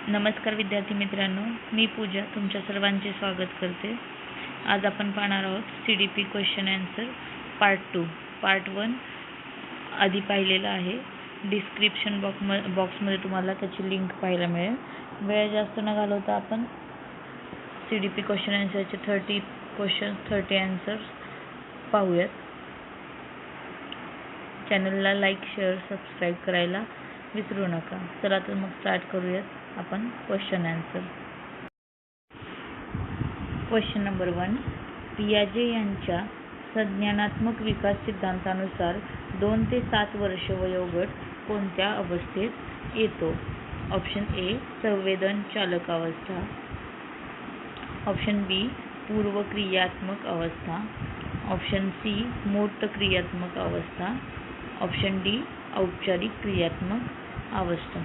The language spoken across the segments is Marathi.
नमस्कार विद्यार्थी मित्रांनो, मी पूजा तुमच्या सर्वांचे स्वागत करते। आज आपण पाहणार आहोत CDP question answer part 2। Part 1 आधी पाहिलेला आहे। डिस्क्रिप्शन बॉक्समध्ये तुम्हाला त्याची लिंक पाहायला मिळेल। वेळ जास्त न घालवता आपण CDP क्वेश्चन आन्सरचे 30 क्वेश्चन्स 30 आन्सर्स पाहूयात। चॅनलला लाईक शेअर सबस्क्राईब करायला विसरू नका। चला तर मग स्टार्ट करूयात आपण क्वेश्चन आन्सर। क्वेश्चन नंबर 1, पियाजे यांच्या संज्ञानात्मक विकास सिद्धांतानुसार 2 ते 7 वर्ष वयोगट कोणत्या अवस्थेत येतो? ऑप्शन ए संवेदन चालक अवस्था, ऑप्शन बी पूर्व क्रियात्मक अवस्था, ऑप्शन सी मूर्त क्रियात्मक अवस्था, ऑप्शन डी औपचारिक क्रियात्मक अवस्था।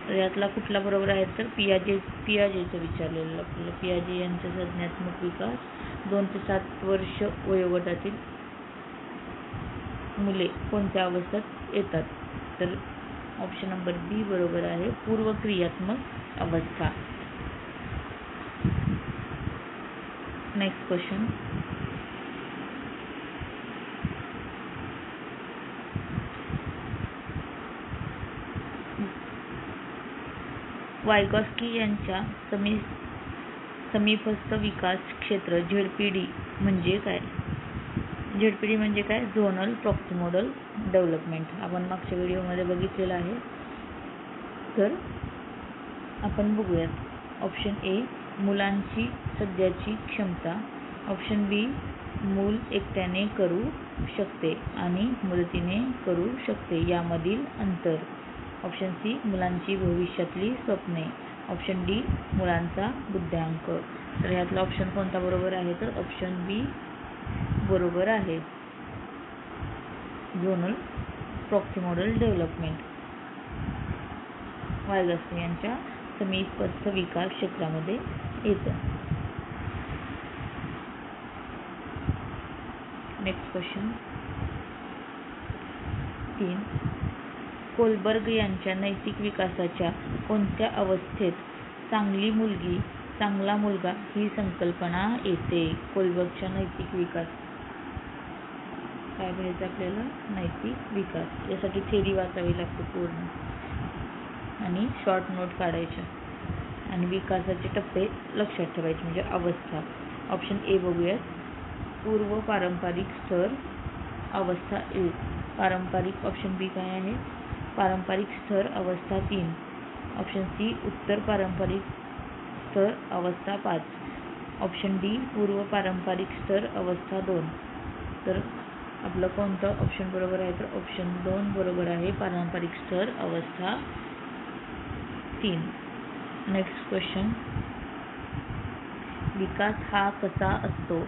तर यातला कुठला बरोबर आहे? तर पियाजेचं विचारलेलं आपल्याला। पियाजे यांचा संज्ञानात्मक विकास 2 ते 7 वर्ष वयोगटातील मुले कोणत्या अवस्थेत येतात? तर ऑप्शन नंबर बी बरोबर आहे, पूर्व क्रियात्मक अवस्था। नेक्स्ट क्वेश्चन, वायगॉस्की यांच्या समीपस्थ विकास क्षेत्र ZPD म्हणजे काय? ZPD म्हणजे काय? Zonal proximal development. आपण मागच्या व्हिडिओमध्ये बघितलेलं आहे, तर आपण बघूयात। ऑप्शन ए मुलांची सध्याची क्षमता, ऑप्शन बी मूल एकट्याने करू शकते आणि मदतीने करू शकते यामधील अंतर, ऑप्शन सी मुलांची भविष्यातली स्वप्ने, ऑप्शन डी मुलांचा बुद्ध्यांक। तर यातला ऑप्शन कोणता बरोबर आहे? तर ऑप्शन बी बरोबर आहे, झोनल प्रॉक्सिमोडल डेव्हलपमेंट वायगॉस्की यांच्या समीपस्थ विकास क्षेत्रामध्ये येतं। नेक्स्ट क्वेश्चन 3, कोलबर्ग यांच्या नैतिक विकासाच्या कोणत्या अवस्थेत चांगली मुलगी चांगला मुलगा ही संकल्पना येते? कोलबर्गच्या नैतिक विकास काय पाहिजे आपल्याला? नैतिक विकास। यासाठी थेरी वाचावी लागते पूर्ण आणि शॉर्ट नोट काढायच्या आणि विकासाचे टप्पे लक्षात ठेवायचे म्हणजे अवस्था। ऑप्शन ए बघूयात, पूर्व पारंपरिक स्तर अवस्था ए। पारंपरिक ऑप्शन बी काय आहे? पारंपरिक स्तर अवस्था 3, ऑप्शन सी उत्तर पारंपरिक स्तर अवस्था 5, ऑप्शन डी पूर्व पारंपरिक स्तर अवस्था 2। तर आपलं कोणतं ऑप्शन बरोबर आहे? तर ऑप्शन 2 बरोबर आहे, पारंपरिक स्तर अवस्था 3। नेक्स्ट क्वेश्चन, विकास हा कसा असतो?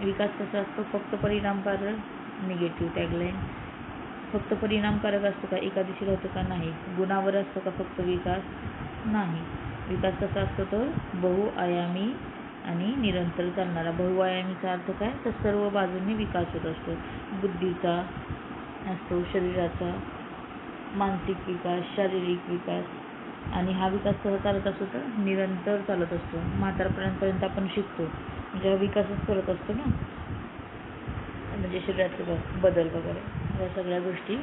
विकास कसा असतो? फक्त परिणामकारक, निगेटिव्ह टॅगलाईन, फक्त परिणामकारक असतो का? एका दिशेला होतो का? नाही। गुणावर असतो का फक्त विकास? नाही। विकास कसा असतो? तर बहुआयामी आणि निरंतर चालणारा। बहुआयामीचा अर्थ काय? तर सर्व बाजूंनी विकास होत असतो। बुद्धीचा असतो, शरीराचा, मानसिक विकास, शारीरिक विकास। आणि हा विकास कसा चालत असतो? तर निरंतर चालत असतो। म्हातारपणापर्यंत आपण शिकतो म्हणजे हा विकासच करत असतो ना, म्हणजे शरीरातले बदल वगैरे या सगळ्या गोष्टी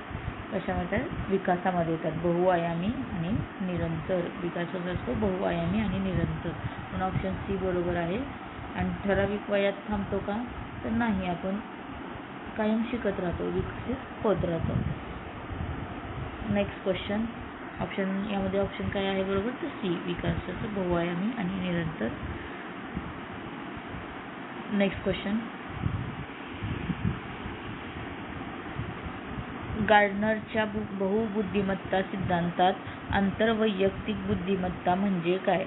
कशामध्ये? विकासामध्ये येतात। बहुआयामी आणि निरंतर विकास होत असतो, बहुआयामी आणि निरंतर। पण ऑप्शन सी बरोबर आहे। आणि ठराविक वयात थांबतो का? तर नाही, आपण कायम शिकत राहतो, विकसित होत राहतो। नेक्स्ट क्वेश्चन, यामध्ये ऑप्शन काय आहे बरोबर? तर सी, विकासाचं बहुआयामी आणि निरंतर। नेक्स्ट क्वेश्चन, गार्डनरच्या बहुबुद्धिमत्ता सिद्धांतात आंतरवैयक्तिक बुद्धिमत्ता म्हणजे काय?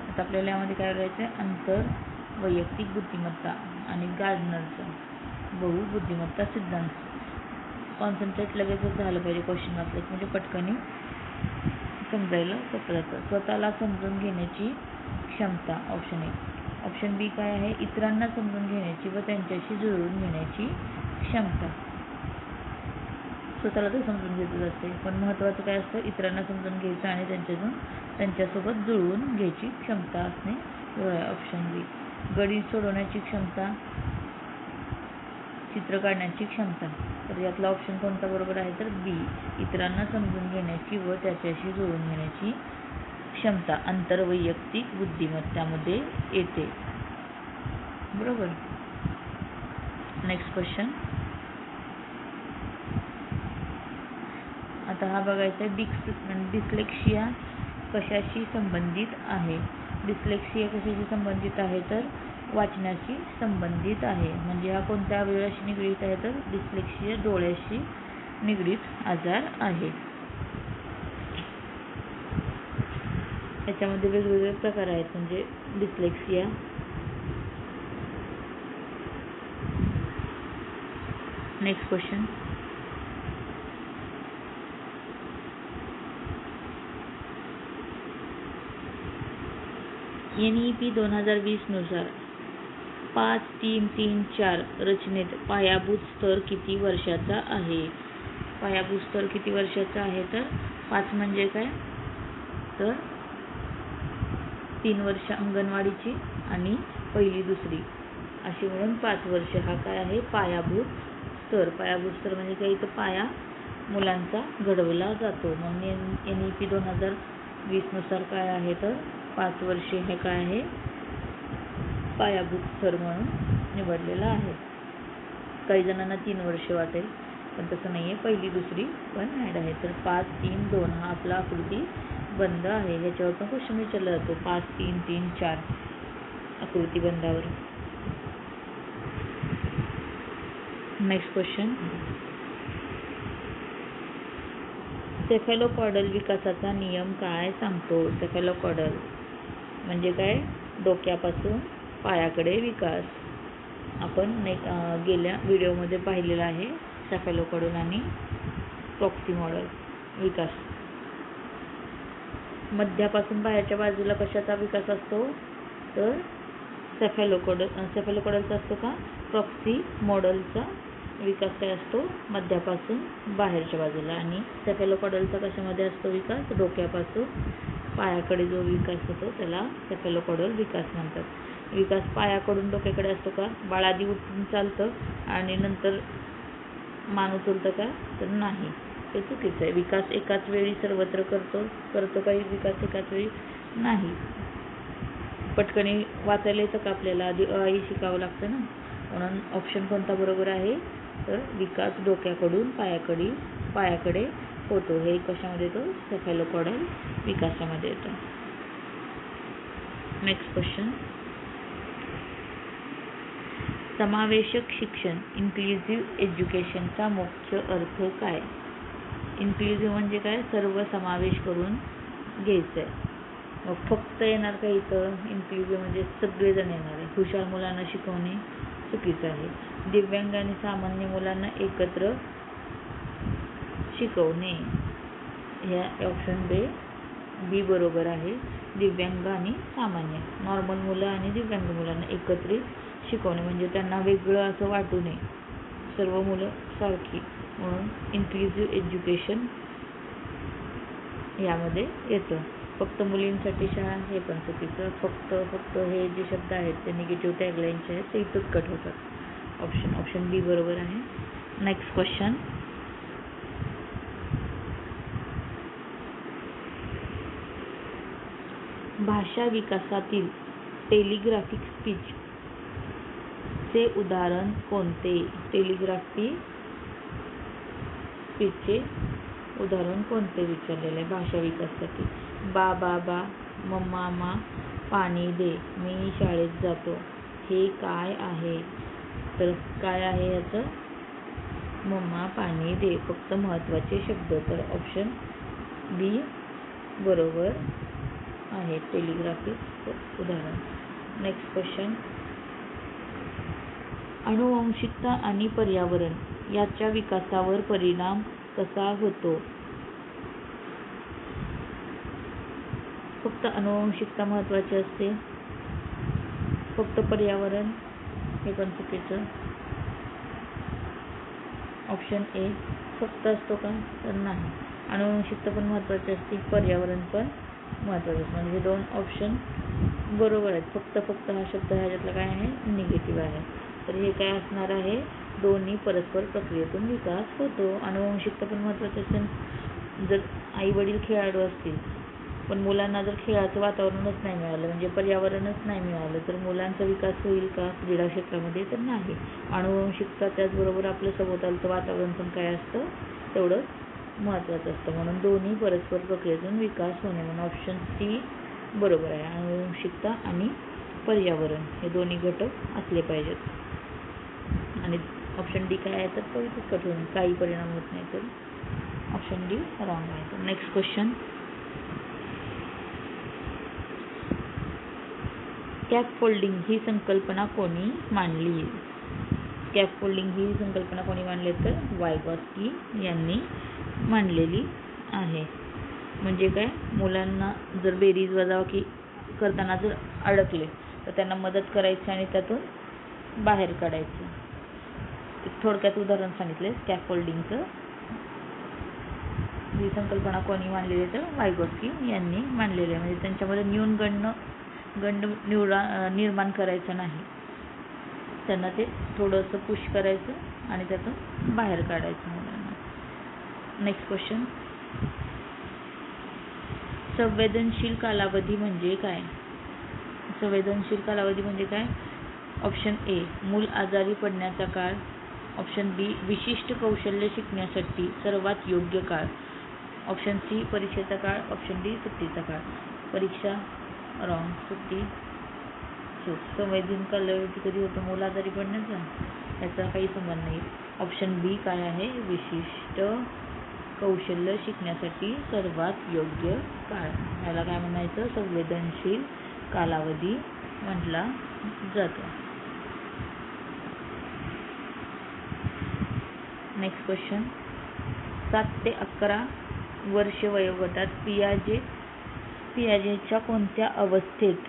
आता आपल्याला यामध्ये काय करायचं आहे? आंतरवैयक्तिक बुद्धिमत्ता आणि गार्डनरचा बहुबुद्धिमत्ता सिद्धांत। कॉन्सन्ट्रेट लगेचच झालं पाहिजे क्वेश्चन वाचलं म्हणजे पटकनी समजायला सोपं जातं। स्वतःला समजून घेण्याची क्षमता, ऑप्शन ए। ऑप्शन बी काय आहे? इतरांना समजून घेण्याची व त्यांच्याशी जुळवून घेण्याची क्षमता। स्वतःला तर समजून घेतच असते, पण महत्त्वाचं काय असतं, इतरांना समजून घ्यायचं आणि त्यांच्यासोबत जुळवून घ्यायची क्षमता असणे एवढं आहे. ऑप्शन बी. गणित सोडवण्याची क्षमता, चित्र काढण्याची क्षमता. तर यातला ऑप्शन कोणता बरोबर आहे, तर बी. इतरांना समजून घेण्याची व त्याच्याशी जुळवून घेण्याची क्षमता आंतरवैयक्तिक बुद्धिमत्तामध्ये येते. बरोबर. Next question. आता हा बघायचा आहे, डिस्लेक्सिया कशाशी संबंधित आहे. डिस्लेक्सिया कशाशी संबंधित आहे, तर वाचनाशी संबंधित आहे. म्हणजे हा कोणत्या अवयवाशी निगडीत आहे, तर डिस्लेक्सिया डोळ्याशी निगडीत आजार आहे. याच्यामध्ये वेगवेगळे प्रकार आहेत, म्हणजे डिस्लेक्सिया. Next question. NEP 2020 नुसार 5-3-3-4 रचनेत पायाभूत स्तर किती वर्षाचा आहे. पायाभूत स्तर किती वर्षाचा आहे, तर 5 म्हणजे काय, तर 3 वर्ष अंगणवाडीची आणि पहिली दुसरी अशी मिळून 5 वर्ष हा काय आहे, पायाभूत स्तर. पायाभूत स्तर म्हणजे काय, इथं पाया मुलांचा घडवला जातो. म्हणून NEP 2020 नुसार काय आहे, तर 5 वर्षे हे काय आहे, पायाभूत स्तर म्हणून निवडलेला आहे. काही जणांना 3 वर्ष वाटेल, पण तसं नाही आहे, पहिली दुसरी पण ॲड आहे. तर 5-3-2 हा आपला आकृती बंद आहे. ह्याच्यावर पण क्वेश्चन विचारला जातो, 5-3-3-4 आकृती बंदावर. Next question. सेफॅलोकॉडल विकासाचा नियम काय सांगतो. सेफॅलोकॉडल म्हणजे काय, डोक्यापासून पायाकडे विकास. आपण गेल्या व्हिडिओमध्ये पाहिलेला आहे सेफॅलोकॉडल आणि प्रॉक्सिमॉडल विकास. मध्यापासून बाहेरच्या बाजूला कशाचा विकास असतो, तर सेफॅलोकॉडलचा असतो का, प्रॉक्सिमॉडलचा विकास काय असतो, मध्यापासून बाहेरच्या बाजूला. आणि सेफॅलोकॉडलचा कशामध्ये असतो विकास, डोक्यापासून पायाकडे जो विकास होतो त्याला सेफॅलोकॉडल विकास म्हणतात. विकास पायाकडून डोक्याकडे असतो का, बाळ आधी उठून चालतं आणि नंतर मान उचलतं का, तर नाही, ते चुकीचं आहे. विकास एकाच वेळी सर्वत्र करतो काही विकास एकाच वेळी नाही. पटकनी वाचायला येतं का आपल्याला, आधी आई शिकावं लागतं ना. म्हणून ऑप्शन कोणता बरोबर आहे, तर विकास डोक्याकडून पायाकडे होतो. हे कशामध्ये येतो, सेफॅलोकॉडल विकासामध्ये येतो. Next question. समावेशक शिक्षण इन्क्लुझिव्ह एज्युकेशनचा मुख्य अर्थ काय. इन्क्लुझिव्ह म्हणजे काय, सर्व समावेश करून घ्यायचं आहे. मग फक्त येणार का इथं, इन्क्लुझिव्ह म्हणजे सगळेजण येणार आहे. हुशार मुलांना शिकवणे चुकीचं आहे. दिव्यांग आणि सामान्य मुलांना एकत्र शिकवणे, ह्या ऑप्शन बी बरोबर आहे. दिव्यांग आणि सामान्य, नॉर्मल मुलं आणि दिव्यांग मुलांना एकत्रित शिकवणे म्हणजे त्यांना वेगळं असं वाटू नये, सर्व मुलं सारखी, म्हणून इन्क्लुझिव्ह एज्युकेशन यामध्ये येतं. फक्त मुलींसाठी शाळा हे पण चुकीचं. फक्त हे जे शब्द आहेत ते निगेटिव्ह टॅगलाईनचे आहेत, ते इथंच कट होतात. ऑप्शन बी बरोबर आहे. Next question. भाषा विकासातील टेलिग्राफिक स्पीच चे उदाहरण कोणते. टेलिग्राफिक स्पीचचे उदाहरण कोणते विचारलेले आहे भाषा विकासासाठी. बा बाबा, मम्मा मा, पाणी दे, मी शाळेत जातो. हे काय आहे, तर काय आहे याचं, मम्मा पाणी दे, फक्त महत्त्वाचे शब्द. तर ऑप्शन बी बरोबर आहे, टेलिग्राफिक उदाहरण. Next question. अनुवांशिकता आणि पर्यावरण याच्या विकासावर परिणाम कसा होतो. फक्त अनुवांशिकता महत्त्वाची असते, फक्त पर्यावरण हे पण चुकीचं. ऑप्शन ए फक्त असतो का तर नाही. आनुवंशिकता पण महत्त्वाची असते, पर्यावरण पण महत्त्वाचं असतं. म्हणजे 2 ऑप्शन बरोबर आहेत. फक्त हा शब्द ह्याच्यातला काय आहे निगेटिव्ह आहे. तर हे काय असणार आहे, दोन्ही परस्पर प्रक्रियेतून विकास होतो. आनुवंशिकता पण महत्त्वाची असते. जर आई वडील खेळाडू असतील पण मुलांना जर खेळाचं वातावरणच नाही मिळालं, म्हणजे पर्यावरणच नाही मिळालं, तर मुलांचा विकास होईल का क्रीडा क्षेत्रामध्ये तर नाही. आनुवंशिकता त्याचबरोबर आपलं सभोवतालचं वातावरण पण काय असतं तेवढंच महत्त्वाचं असतं. म्हणून दोन्ही परस्पर प्रक्रियेतून विकास होणे, म्हणून ऑप्शन सी बरोबर आहे. आनुवंशिकता आणि पर्यावरण हे दोन्ही घटक असले पाहिजेत. आणि ऑप्शन डी काय आहे तर पवित्रच कठोर काही परिणाम होत नाही, तर ऑप्शन डी रॉंग आहे. तर नेक्स्ट क्वेश्चन, स्कॅफोल्डिंग ही संकल्पना कोणी मांडली? स्कॅफोल्डिंग ही संकल्पना कोणी मांडली तर वायगॉस्की यांनी मांडलेली आहे. म्हणजे काय, मुलांना जर बेरीज वजाबाकी करताना जर अडकले तर त्यांना मदत करायची आणि त्यातून बाहेर काढायचं. थोडक्यात उदाहरण सांगितले स्कॅफोल्डिंगचं. ही संकल्पना कोणी मांडलेली तर वायगॉस्की यांनी मांडलेली आहे. म्हणजे त्यांच्यामध्ये गंड निर्माण करायचं नाही, त्यांना ते थोडंसं पुश करायचं आणि त्यातून बाहेर काढायचं मुलांना. नेक्स्ट क्वेश्चन, संवेदनशील कालावधी म्हणजे काय? संवेदनशील कालावधी म्हणजे काय? ऑप्शन ए मूल आजारी पडण्याचा काळ, ऑप्शन बी विशिष्ट कौशल्य शिकण्यासाठी सर्वात योग्य काळ, ऑप्शन सी परीक्षेचा काळ, ऑप्शन डी सुट्टीचा काळ. परीक्षा रॉंग, सुट्टी चूक. संवेदनशील कालावधी कधी होतो? मूल आजारी पडण्याचा, याचा काही संबंध नाही. ऑप्शन बी काय आहे, विशिष्ट कौशल्य शिकण्यासाठी सर्वात योग्य काळ, याला काय म्हणायचं संवेदनशील कालावधी म्हटला जातो. नेक्स्ट क्वेश्चन, 7 ते 11 वर्ष वयोगटात पियाजेच्या कोणत्या अवस्थेत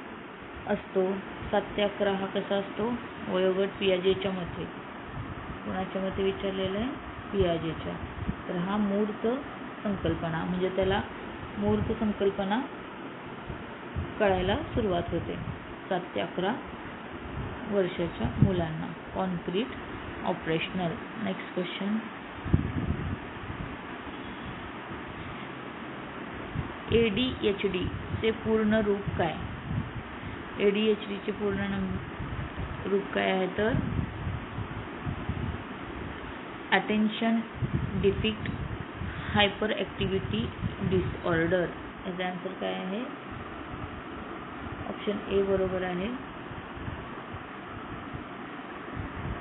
असतो? 7 ते 11 हा कसा असतो वयोगट पियाजेच्या मते? कोणाच्या मते विचारलेलं आहे? पियाजेच्या. तर हा मूर्त संकल्पना, म्हणजे त्याला मूर्त संकल्पना कळायला सुरुवात होते 7 ते 11 वर्षाच्या मुलांना. Concrete operational. Next question, ADHD चे पूर्ण रूप काय? ADHD चे पूर्ण रूप काय आहे तर attention deficit hyper activity disorder. याचा आन्सर काय आहे? ऑप्शन ए बरोबर आहे.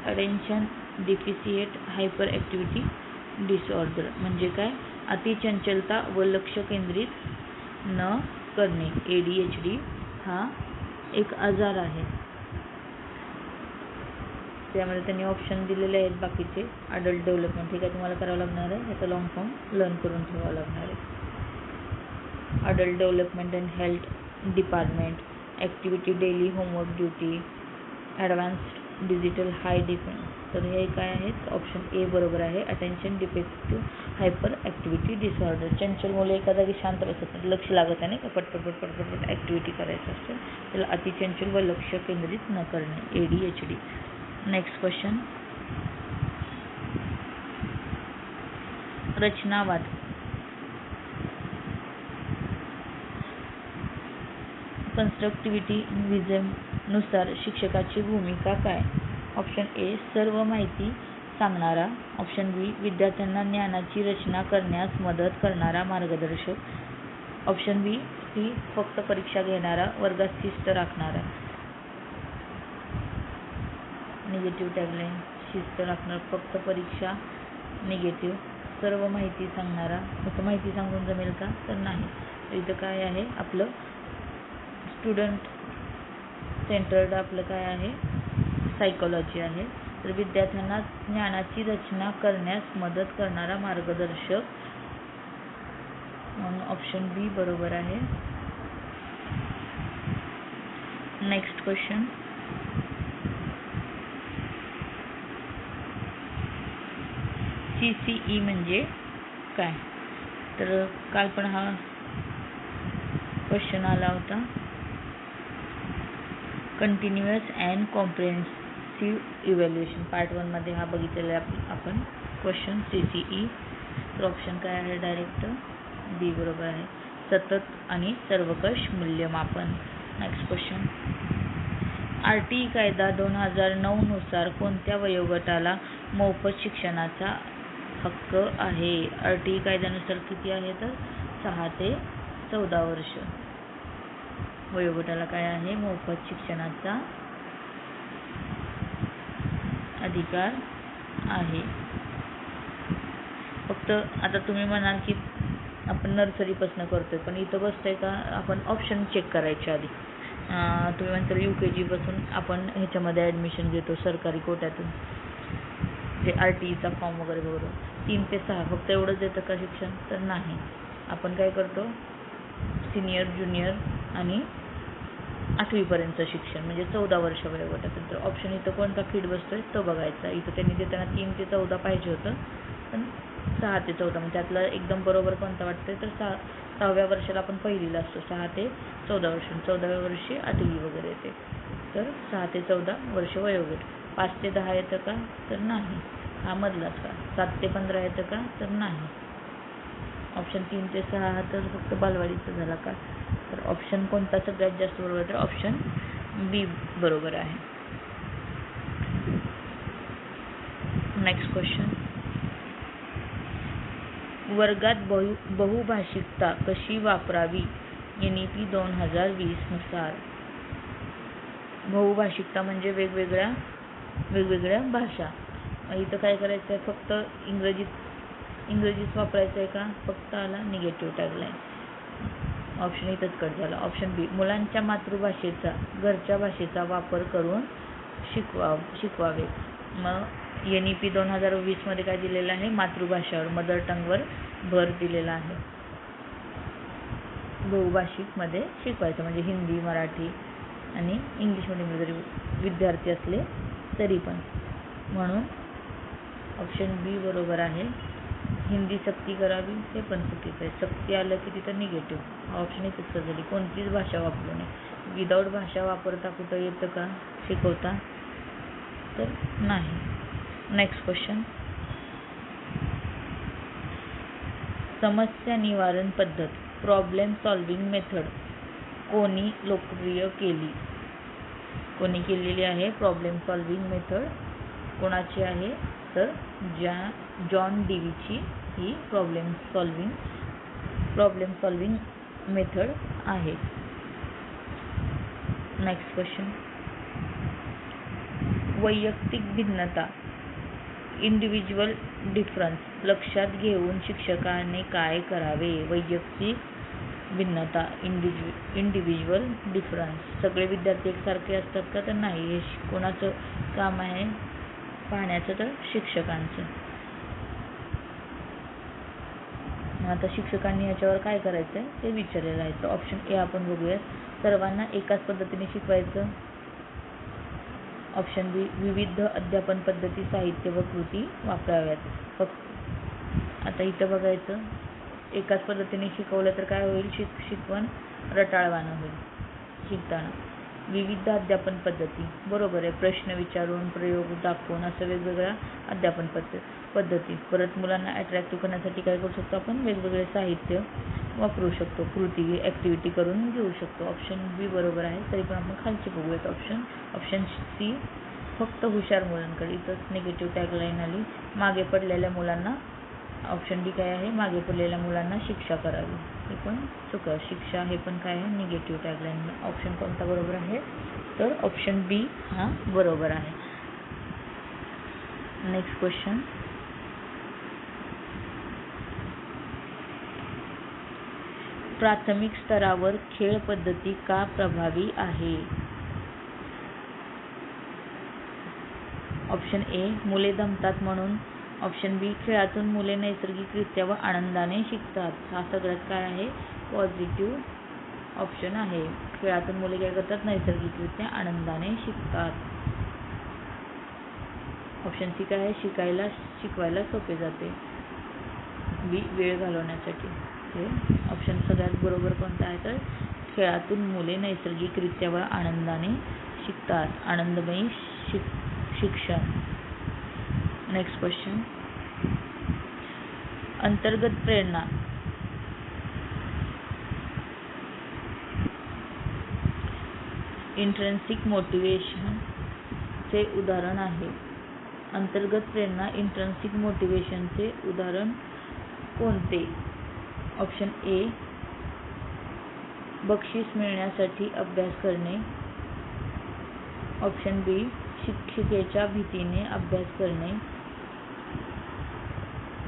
अटेन्शन डिफिसिएट हायपर ॲक्टिव्हिटी डिसऑर्डर म्हणजे काय? अतिचंचलता व लक्ष केंद्रित न करणे. ADHD हा एक आजार आहे. त्यामध्ये त्यांनी ऑप्शन दिलेले आहेत बाकीचे. अडल्ट डेव्हलपमेंट, हे काय तुम्हाला करावं लागणार आहे, याचा लॉंग फॉर्म लर्न करून ठेवावं लागणार आहे. Adult development and health department, activity daily homework duty, advanced digital high defence. तर हे काय आहेत? ऑप्शन ए बरोबर आहे. Attention defective hyper activity disorder. चंचल मुलं एका जागी शांत बसत नाही, लक्ष लागत नाही का, पटपट ॲक्टिव्हिटी करायचं असते, त्याला अतिचंचल व लक्ष केंद्रित न करणे, ADHD. नेक्स्ट क्वेश्चन, रचनावाद. कन्स्ट्रक्टिव्हिझम नुसार शिक्षकाची भूमिका काय? ऑप्शन ए सर्व माहिती सांगणारा, ऑप्शन बी विद्यार्थ्यांना ज्ञानाची रचना करण्यास मदत करणारा मार्गदर्शक, ऑप्शन बी सी फक्त परीक्षा घेणारा, वर्गात शिस्त राखणारा. निगेटिव्ह टॅगलाईन, शिस्त राखणार, फक्त परीक्षा, निगेटिव्ह, सर्व माहिती सांगणारा. फक्त माहिती सांगून जमेल का तर नाही. इथं काय आहे आपलं स्टुडंट सेंटर्ड आपलं काय आहे सायकोलॉजी आहे. तर विद्यार्थ्यांना ज्ञानाची रचना करण्यास मदत करणारा मार्गदर्शक, म्हणून ऑप्शन बी बरोबर आहे. नेक्स्ट क्वेश्चन, CCE म्हणजे काय? तर काल पण हा क्वेश्चन आला होता. Continuous and comprehensive evaluation part 1 मध्ये हा बघितलेला आपण क्वेश्चन CCE. तर ऑप्शन काय आहे? डायरेक्ट बी बरोबर आहे, सतत आणि सर्वकष मूल्यमापन. नेक्स्ट क्वेश्चन, RTE कायदा 2009 नुसार कोणत्या वयोगटाला मोफत शिक्षणाचा हक्क आहे? RTE कायद्यानुसार किती आहे? तर 6 ते 14 वर्ष वयोगटाला काय आहे? मोफत शिक्षणाचा अधिकार आहे. फक्त आता तुम्ही म्हणाल की आपण नर्सरीपासून करतोय, पण इथं बसतंय का? आपण ऑप्शन चेक करायचे आधी. तुम्ही म्हणता UKG पासून आपण ह्याच्यामध्ये ॲडमिशन घेतो सरकारी कोट्यातून, जे RTEचा फॉर्म वगैरे भरून 3 ते 6 फक्त एवढंच देतं का शिक्षण? तर नाही. आपण काय करतो? सिनियर, ज्युनियर आणि 8वीपर्यंतचं शिक्षण म्हणजे 14 वर्ष वयोगटापर्यंत. तर ऑप्शन इथं कोणता फिट बसतोय तो बघायचा. इथं त्यांनी देताना 3 ते 14 पाहिजे होतं, पण 6 ते 14 म्हणजे त्यातला एकदम बरोबर कोणता वाटतंय? तर 6व्या वर्षाला आपण पहिलीला असतो, 6 ते 14 वर्ष, 14व्या वर्षी 8वी वगैरे येते. तर 6 ते 14 वर्ष वयोगट. 5 ते 10 येतं का? तर नाही. हा मधलाच का? 7 ते 15 येतं का? तर नाही. ऑप्शन 3 ते 6 हा तर फक्त बालवाडीचा झाला का? तर ऑप्शन कोणता सगळ्यात जास्त बरोबर? तर ऑप्शन बी बरोबर आहे. नेक्स्ट क्वेश्चन, वर्गात बहुभाषिकता कशी वापरावी? NEP 2020 नुसार. बहुभाषिकता म्हणजे वेगवेगळ्या भाषा. इथं काय करायचं आहे? फक्त इंग्रजीच वापरायचं आहे का? फक्त आला निगेटिव्ह टॅगलाईन. ऑप्शन इथंच कट झाला. ऑप्शन बी, मुलांच्या मातृभाषेचा घरच्या भाषेचा वापर करून शिकवावे. मग NEP 2020 मध्ये काय दिलेलं आहे? मातृभाषावर, मदर टंगवर भर दिलेला आहे. बहुभाषिक मध्ये शिकवायचं म्हणजे हिंदी, मराठी आणि इंग्लिश मीडियम जरी विद्यार्थी असले तरी पण. म्हणून ऑप्शन बी बरोबर आहे. हिंदी सक्ती करावी हे पण चुकीचं आहे. सक्ती आलं की तिथं निगेटिव्ह. ऑप्शन इथंच झाली, कोणतीच भाषा वापरू नये. विदाऊट भाषा वापरता कुठं येतं का शिकवता? तर नाही. नेक्स्ट क्वेश्चन, समस्या निवारण पद्धत प्रॉब्लेम सॉल्विंग मेथड कोणी लोकप्रिय केली? कोणी केलेली आहे प्रॉब्लेम सॉल्विंग मेथड? कोणाची आहे? तर जॉन डेवीची ही प्रॉब्लेम सॉल्विंग मेथड आहे. नेक्स्ट क्वेश्चन, वैयक्तिक भिन्नता इंडिव्हिज्युअल डिफरन्स लक्षात घेऊन शिक्षकाने काय करावे? वैयक्तिक भिन्नता इंडिव्हिज्युअल डिफरन्स. सगळे विद्यार्थी एकसारखे असतात का? तर नाही. हे कोणाचं काम आहे पाहण्याचं? तर शिक्षकांचं. आता शिक्षकांनी याच्यावर काय करायचं आहे ते विचारलेलं आहे. तर ऑप्शन ए आपण बघूया, सर्वांना एकाच पद्धतीने शिकवायचं. ऑप्शन बी, विविध अध्यापन पद्धती, साहित्य व कृती वापराव्यात. फक्त आता इथं बघायचं, एकाच पद्धतीने शिकवलं तर काय होईल? शिकवण रटाळवाणं होईल शिकताना. विविध अध्यापन पद्धती बरोबर आहे, प्रश्न विचारून, प्रयोग दाखवून असं वेगवेगळ्या अध्यापन पद्धती. परत मुलांना अट्रॅक्टिव्ह करण्यासाठी काय करू शकतो आपण? वेगवेगळे साहित्य वापरू शकतो, कृती ॲक्टिव्हिटी करून घेऊ शकतो. ऑप्शन बी बरोबर आहे. तरी पण आपण खालची बघूयात ऑप्शन सी, फक्त हुशार मुलांकडे. इथंच निगेटिव्ह टॅगलाईन आली. मागे पडलेल्या मुलांना, ऑप्शन डी काय आहे? मागे पडलेल्या मुलांना शिक्षा करावी. हे पण चुका. शिक्षा हे पण काय आहे? Negative tagline. ऑप्शन कोणता बरोबर आहे? तर ऑप्शन बी हा बरोबर आहे. नेक्स्ट क्वेश्चन, प्राथमिक स्तरावर खेळ पद्धती का प्रभावी आहे? ऑप्शन ए, मुले दमतात म्हणून. ऑप्शन बी, खेळातून मुले नैसर्गिकरित्या व आनंदाने शिकतात. हा सगळ्यात काय आहे? पॉझिटिव्ह ऑप्शन आहे. खेळातून मुले काय करतात? नैसर्गिकरित्या आनंदाने शिकतात. ऑप्शन सी काय आहे, शिकवायला सोपे जाते. बी वेळ घालवण्यासाठी. हे ऑप्शन सगळ्यात बरोबर कोणता आहे तर खेळातून मुले नैसर्गिकरित्या व आनंदाने शिकतात. आनंदमयी शिक्षण. Next question. अंतर्गत प्रेरणा इंट्रिन्सिक मोटिवेशन चे उदाहरण आहे. अंतर्गत प्रेरणा इंट्रिन्सिक मोटिवेशनचे उदाहरण कोणते? ऑप्शन ए बक्षीस मिळण्यासाठी अभ्यास करणे. ऑप्शन बी शिक्षिकेच्या भीतीने अभ्यास करणे.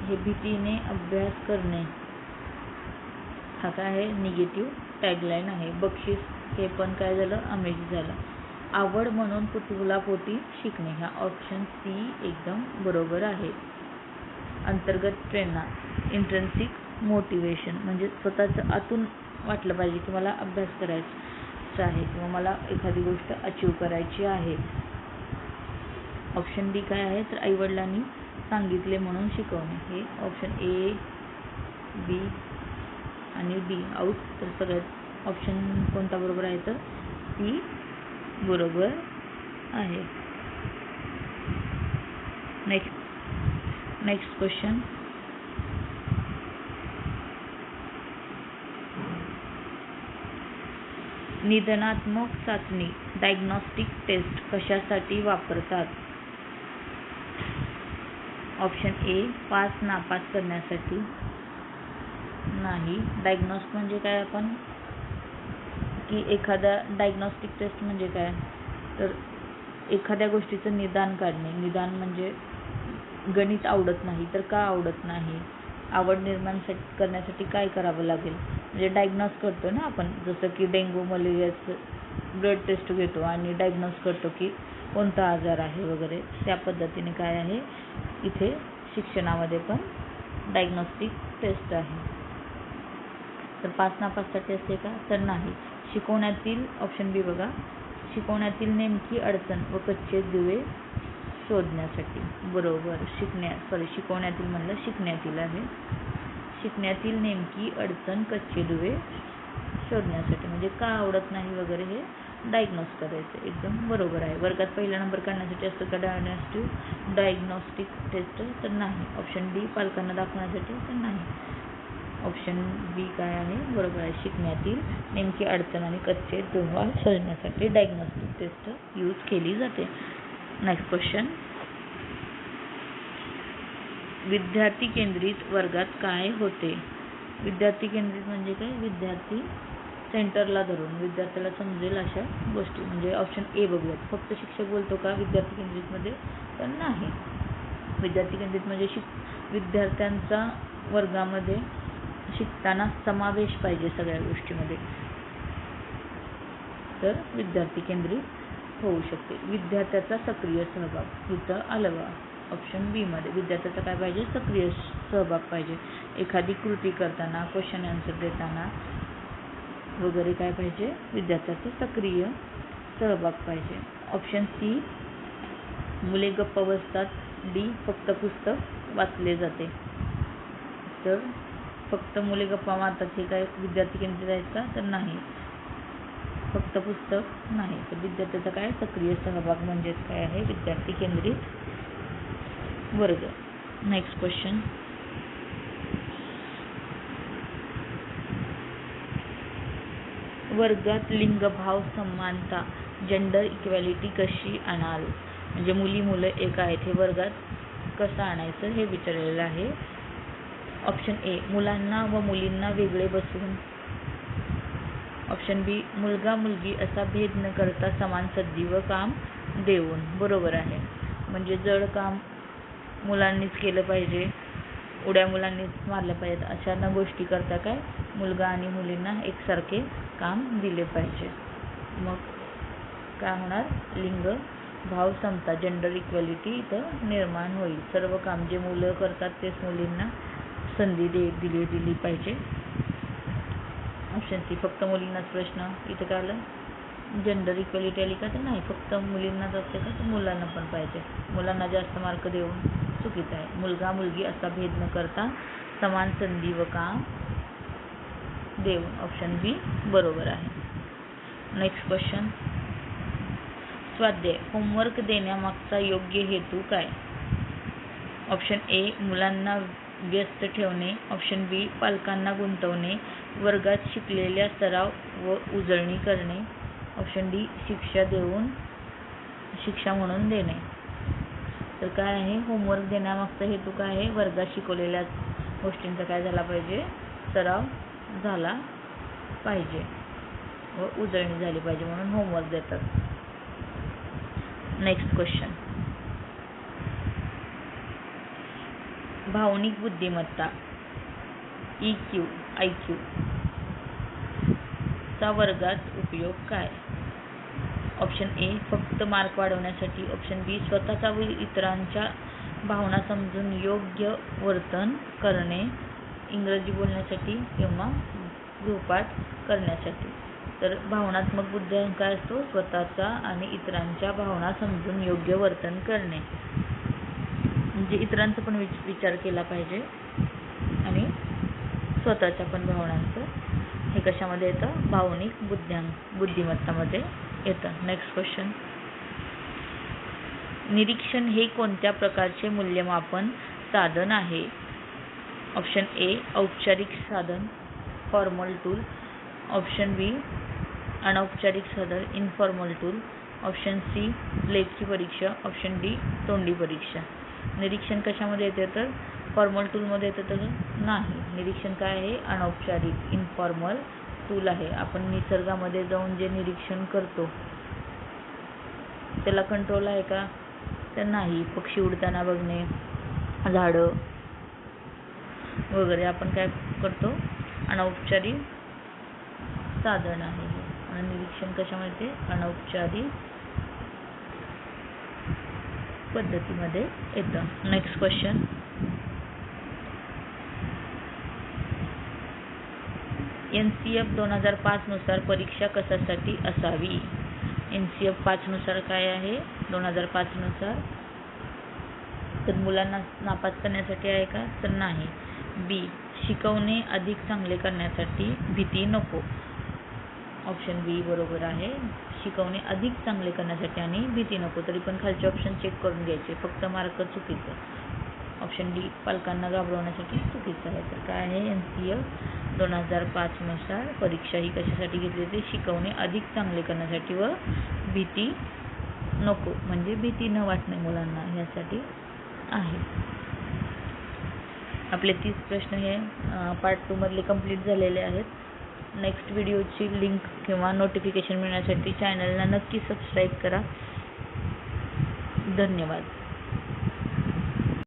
हे भीतीने अभ्यास करणे हा काय आहे, निगेटिव्ह टॅगलाईन आहे. बक्षीस हे पण काय झालं, अमेज झालं. आवड म्हणून कुतूहलापोटी शिकणे हा ऑप्शन सी एकदम बरोबर आहे. अंतर्गत प्रेरणा इंट्रिन्सिक मोटिवेशन म्हणजे स्वतःचं आतून वाटलं पाहिजे की मला अभ्यास करायचा आहे किंवा मला एखादी गोष्ट अचीव करायची आहे. ऑप्शन डी काय आहे तर आईवडिलांनी सांगितले म्हणून शिकवणे. हे ऑप्शन ए, बी आणि डी आउट. तर सगळ्यात ऑप्शन कोणता बरोबर आहे तर सी बरोबर आहे. Next question. निदानात्मक चाचणी डायग्नोस्टिक टेस्ट कशासाठी वापरतात? ऑप्शन ए पास नापास करण्यासाठी. नाही. डायग्नोस्ट म्हणजे काय, आपण की एखादा डायग्नोस्टिक टेस्ट म्हणजे काय तर एखाद्या गोष्टीचं निदान काढणे. निदान म्हणजे गणित आवडत नाही तर का आवडत नाही, आवड निर्माण करण्यासाठी काय करावं लागेल, म्हणजे डायग्नोस करतो ना आपण. जसं की डेंग्यू मलेरियाचं ब्लड टेस्ट घेतो आणि डायग्नोस करतो की कोणता आजार आहे वगैरे. त्या पद्धतीने काय आहे इथे शिक्षणामध्ये पण डायग्नोस्टिक टेस्ट आहे. तर पास नापाससाठी असते का तर नाही. शिकवण्यातील ऑप्शन बी बघा, शिकवण्यातील नेमकी अडचण व कच्चे दुवे शोधण्यासाठी. बरोबर. शिकवण्यातील म्हणलं शिकण्यातील आहे. शिकण्यातील नेमकी अडचण कच्चे दुवे शोधण्यासाठी म्हणजे का आवडत नाही वगैरे हे डायग्नोस करायचं. एकदम बरोबर आहे. वर्गात पहिला नंबर काढण्यासाठी असतं का डायग्नोस्टिक टेस्ट तर नाही. ऑप्शन डी पालकांना दाखवण्यासाठी तर नाही. ऑप्शन बी काय आहे बरोबर आहे. शिकण्यातील नेमकी अडचण आणि कच्चे दुवा शोधण्यासाठी डायग्नोस्टिक टेस्ट यूज केली जाते. Next question. विद्यार्थी केंद्रित वर्गात काय होते? विद्यार्थी केंद्रित म्हणजे काय, विद्यार्थी सेंटरला धरून विद्यार्थ्याला समजेल अशा गोष्टी. म्हणजे ऑप्शन ए बघूयात. फक्त शिक्षक बोलतो का विद्यार्थी केंद्रितमध्ये तर नाही. विद्यार्थी केंद्रित म्हणजे विद्यार्थ्यांचा वर्गामध्ये शिकताना समावेश पाहिजे सगळ्या गोष्टीमध्ये, तर विद्यार्थी केंद्रित होऊ शकते. विद्यार्थ्याचा सक्रिय सहभाग इथं आलं बा ऑप्शन बी मध्ये. विद्यार्थ्याचा काय पाहिजे, सक्रिय सहभाग पाहिजे. एखादी कृती करताना, क्वेश्चन आन्सर देताना वगैरे काय पाहिजे, विद्यार्थ्याचा सक्रिय सहभाग पाहिजे. ऑप्शन सी मुले गप्प बसतात. डी फक्त पुस्तक वाचले जाते. तर फक्त मुले गप्पा मारतात हे काय विद्यार्थी केंद्रित आहेत का तर नाही. फक्त पुस्तक नाही. तर विद्यार्थ्याचा काय सक्रिय सहभाग म्हणजेच काय आहे विद्यार्थी केंद्रित वर्ग. Next question. वर्गात लिंगभाव समानता जेंडर इक्वॅलिटी कशी आणाल? म्हणजे मुली मुलं एक आहेत हे वर्गात कसं आणायचं हे विचारलेलं आहे. ऑप्शन ए मुलांना व मुलींना वेगळे बसवून. ऑप्शन बी मुलगा मुलगी असा भेद न करता समान संधी व काम देऊन. बरोबर आहे. म्हणजे जड काम मुलांनीच केलं पाहिजे, उड्या मुलांनीच मारल्या पाहिजेत अशा न गोष्टी करता काय मुलगा आणि मुलींना एकसारखे काम दिले पाहिजे. मग काय होणार, लिंग भाव समता जेंडर इक्वॅलिटी इथं निर्माण होईल. सर्व काम जे मुलं करतात तेच मुलींना संधी दिली पाहिजे. ऑप्शन सी फक्त मुलींनाच प्रश्न इथं काय आलं जेंडर इक्वॅलिटी आली का तर नाही, फक्त मुलींनाच असते का तर मुलांना पण पाहिजे. मुलांना जास्त मार्क देऊन चुकीचं आहे. मुलगा मुलगी असा भेद न करता समान संधी व काम देऊन ऑप्शन बी बरोबर आहे. नेक्स्ट क्वेश्चन, स्वाध्याय होमवर्क देण्यामागचा योग्य हेतू काय? ऑप्शन ए मुलांना व्यस्त ठेवणे, ऑप्शन बी पालकांना गुंतवणे, वर्गात शिकलेल्या सराव व उजळणी करणे, ऑप्शन डी शिक्षा म्हणून देणे. तर काय आहे, होमवर्क देण्यामागचा हेतू काय आहे? वर्गात शिकवलेल्या गोष्टींचा काय झाला पाहिजे? सराव झाला पाहिजे व उजळणी झाली पाहिजे म्हणून होमवर्क देतात. नेक्स्ट क्वेश्चन, भावनिक बुद्धिमत्ता EQ IQ चा वर्गात उपयोग काय? ऑप्शन ए फक्त मार्क वाढवण्यासाठी, ऑप्शन बी स्वतःचा व इतरांच्या भावना समजून योग्य वर्तन करणे, इंग्रजी बोलण्यासाठी किंवा गृहपाठ करण्यासाठी. तर भावनात्मक बुद्धिमत्ता काय असतो? स्वतःचा आणि इतरांच्या भावना समजून योग्य वर्तन करणे, म्हणजे इतरांचा पण विचार केला पाहिजे आणि स्वतःच्या पण भावनांचं. हे कशामध्ये येतं? भावनिक बुद्धिमत्तामध्ये येतं. नेक्स्ट क्वेश्चन, निरीक्षण हे कोणत्या प्रकारचे मूल्यमापन साधन आहे? ऑप्शन ए औपचारिक साधन फॉर्मल टूल, ऑप्शन बी अनौपचारिक साधन इनफॉर्मल टूल, ऑप्शन सी लेखी परीक्षा, ऑप्शन डी तोंडी परीक्षा. निरीक्षण कशामध्ये येते? तर फॉर्मल टूलमध्ये येतं तर नाही. निरीक्षण काय आहे? अनौपचारिक इनफॉर्मल टूल आहे. आपण निसर्गामध्ये जाऊन जे निरीक्षण करतो त्याला कंट्रोल आहे का तर नाही. पक्षी उडताना बघणे, झाडं वगैरे आपण काय करतो? अनौपचारिक साधन आहे. आणि निरीक्षण कशामध्ये? अनौपचारिक पद्धतीमध्ये येतं. नेक्स्ट क्वेश्चन, NCF 2005 नुसार परीक्षा कशासाठी असावी? NCF 5 नुसार काय आहे? 2005 नुसार तर मुलांना नापास करण्यासाठी आहे का तर नाही. बी शिकवणे अधिक चांगले करण्यासाठी, भीती नको. ऑप्शन बी बरोबर आहे, शिकवणे अधिक चांगले करण्यासाठी आणि भीती नको. तरी पण खालचे ऑप्शन चेक करून घ्यायचे. फक्त मार्क चुकीचं. ऑप्शन डी पालकांना घाबरवण्यासाठी चुकीचं आहे. तर काय आहे? NCF 2005 नुसार परीक्षा ही कशासाठी घेतली होती? शिकवणे अधिक चांगले करण्यासाठी व भीती नको, म्हणजे भीती न वाटणे मुलांना यासाठी आहे. आपले 30 प्रश्न हे पार्ट 2 मधले कंप्लीट झालेले आहेत. नेक्स्ट व्हिडिओची लिंक किंवा नोटिफिकेशन मिळण्यासाठी चॅनलला नक्की सबस्क्राईब करा. धन्यवाद.